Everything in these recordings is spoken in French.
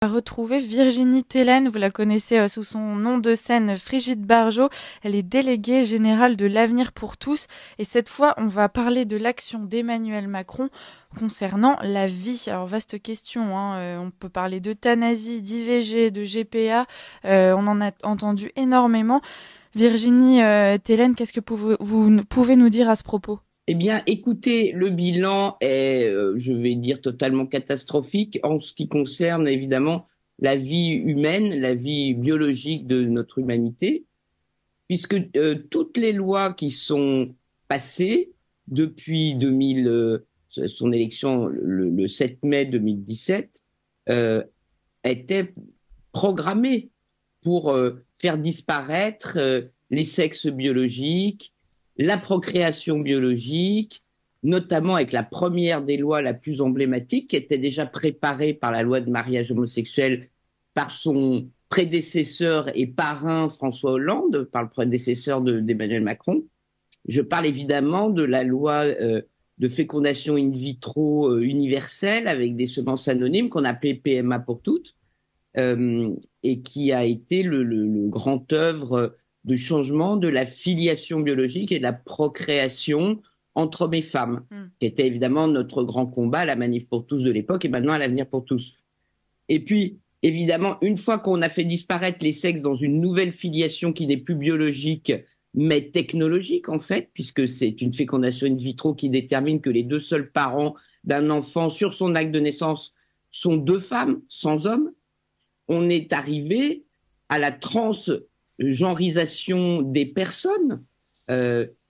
À retrouver Virginie Tellen, vous la connaissez sous son nom de scène Frigide Barjot. Elle est déléguée générale de l'Avenir pour tous et cette fois on va parler de l'action d'Emmanuel Macron concernant la vie. Alors vaste question, on peut parler d'euthanasie, d'IVG, de GPA, on en a entendu énormément. Virginie Tellen, qu'est-ce que vous pouvez nous dire à ce propos? Eh bien, écoutez, le bilan est, je vais dire, totalement catastrophique en ce qui concerne évidemment la vie humaine, la vie biologique de notre humanité, puisque toutes les lois qui sont passées depuis 2000, son élection le 7 mai 2017, étaient programmées pour faire disparaître les sexes biologiques, la procréation biologique, notamment avec la première des lois la plus emblématique, qui était déjà préparée par la loi de mariage homosexuel par son prédécesseur et parrain François Hollande, par le prédécesseur d'Emmanuel Macron. Je parle évidemment de la loi de fécondation in vitro universelle avec des semences anonymes qu'on appelait PMA pour toutes, et qui a été le grand œuvre de changement de la filiation biologique et de la procréation entre hommes et femmes, qui était évidemment notre grand combat à la Manif pour tous de l'époque et maintenant à l'Avenir pour tous. Et puis, évidemment, une fois qu'on a fait disparaître les sexes dans une nouvelle filiation qui n'est plus biologique, mais technologique en fait, puisque c'est une fécondation in vitro qui détermine que les deux seuls parents d'un enfant sur son acte de naissance sont deux femmes sans homme, on est arrivé à la transgenrisation des personnes,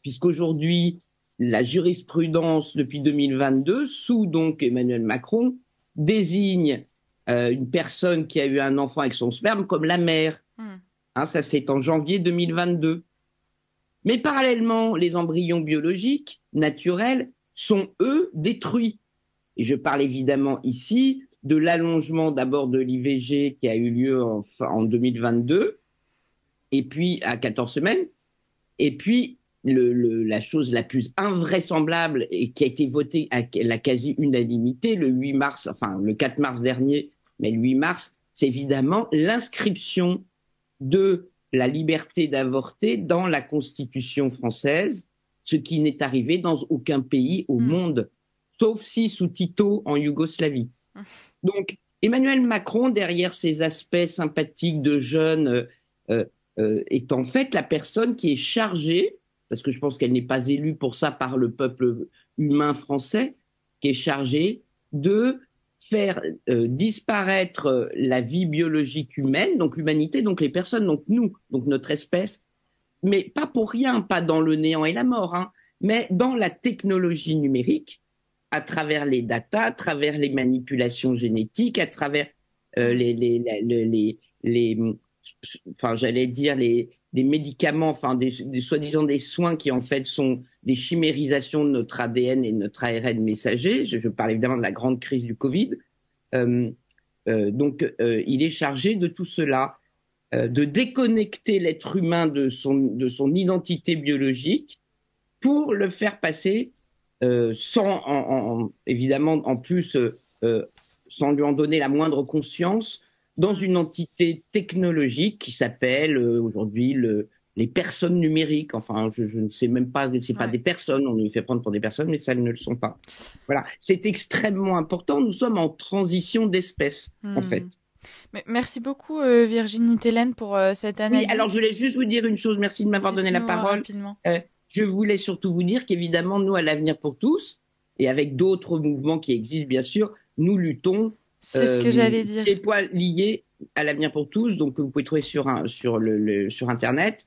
puisqu'aujourd'hui, la jurisprudence depuis 2022, sous donc Emmanuel Macron, désigne une personne qui a eu un enfant avec son sperme comme la mère. Ça, c'est en janvier 2022. Mais parallèlement, les embryons biologiques, naturels, sont, eux, détruits. Et je parle évidemment ici de l'allongement d'abord de l'IVG qui a eu lieu en 2022, et puis à 14 semaines, et puis la chose la plus invraisemblable et qui a été votée à la quasi-unanimité le 8 mars, enfin le 4 mars dernier, mais le 8 mars, c'est évidemment l'inscription de la liberté d'avorter dans la Constitution française, ce qui n'est arrivé dans aucun pays au monde, sauf si sous Tito en Yougoslavie. Donc, Emmanuel Macron, derrière ses aspects sympathiques de jeune, est en fait la personne qui est chargée, parce que je pense qu'elle n'est pas élue pour ça par le peuple humain français, qui est chargée de faire disparaître la vie biologique humaine, donc l'humanité, donc les personnes, donc nous, donc notre espèce, mais pas pour rien, pas dans le néant et la mort, mais dans la technologie numérique, à travers les datas, à travers les manipulations génétiques, à travers enfin, j'allais dire des médicaments, enfin, des soi-disant des soins qui en fait sont des chimérisations de notre ADN et de notre ARN messager. Je parle évidemment de la grande crise du Covid. Donc, il est chargé de tout cela, de déconnecter l'être humain de son identité biologique pour le faire passer sans, évidemment, en plus, sans lui en donner la moindre conscience, dans une entité technologique qui s'appelle aujourd'hui les personnes numériques. Enfin, je ne sais même pas, c'est pas des personnes, on nous fait prendre pour des personnes, mais ça ne le sont pas. Voilà, c'est extrêmement important. Nous sommes en transition d'espèce, en fait. Mais merci beaucoup Virginie Tellen pour cette Oui, analyse. alors je voulais juste vous dire une chose. Merci de m'avoir donné la Dites-nous parole. rapidement. Je voulais surtout vous dire qu'évidemment, nous, à l'Avenir pour tous, et avec d'autres mouvements qui existent, bien sûr, nous luttons C'est ce que j'allais dire. des points liés à l'Avenir pour tous, donc que vous pouvez trouver sur Internet,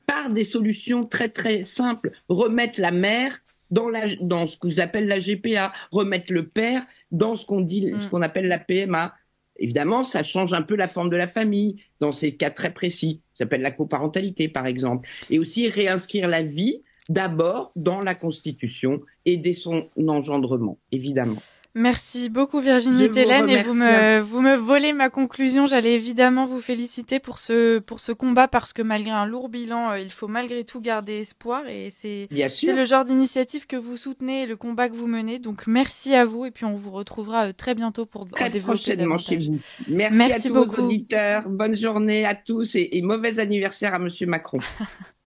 par des solutions très, très simples. Remettre la mère dans ce que vous appelez la GPA, remettre le père dans ce qu'on appelle la PMA. Évidemment, ça change un peu la forme de la famille dans ces cas très précis. Ça s'appelle la coparentalité, par exemple. Et aussi réinscrire la vie d'abord dans la Constitution et dès son engendrement, évidemment. Merci beaucoup Je Virginie vous Tellen et remercie. vous me volez ma conclusion. J'allais évidemment vous féliciter pour ce combat parce que malgré un lourd bilan, il faut malgré tout garder espoir et Bien c'est sûr, le genre d'initiative que vous soutenez et le combat que vous menez. Donc merci à vous et puis on vous retrouvera très bientôt pour en très développer prochainement chez davantage. vous. Merci à Merci tous vos beaucoup. auditeurs. Bonne journée à tous et mauvais anniversaire à Monsieur Macron.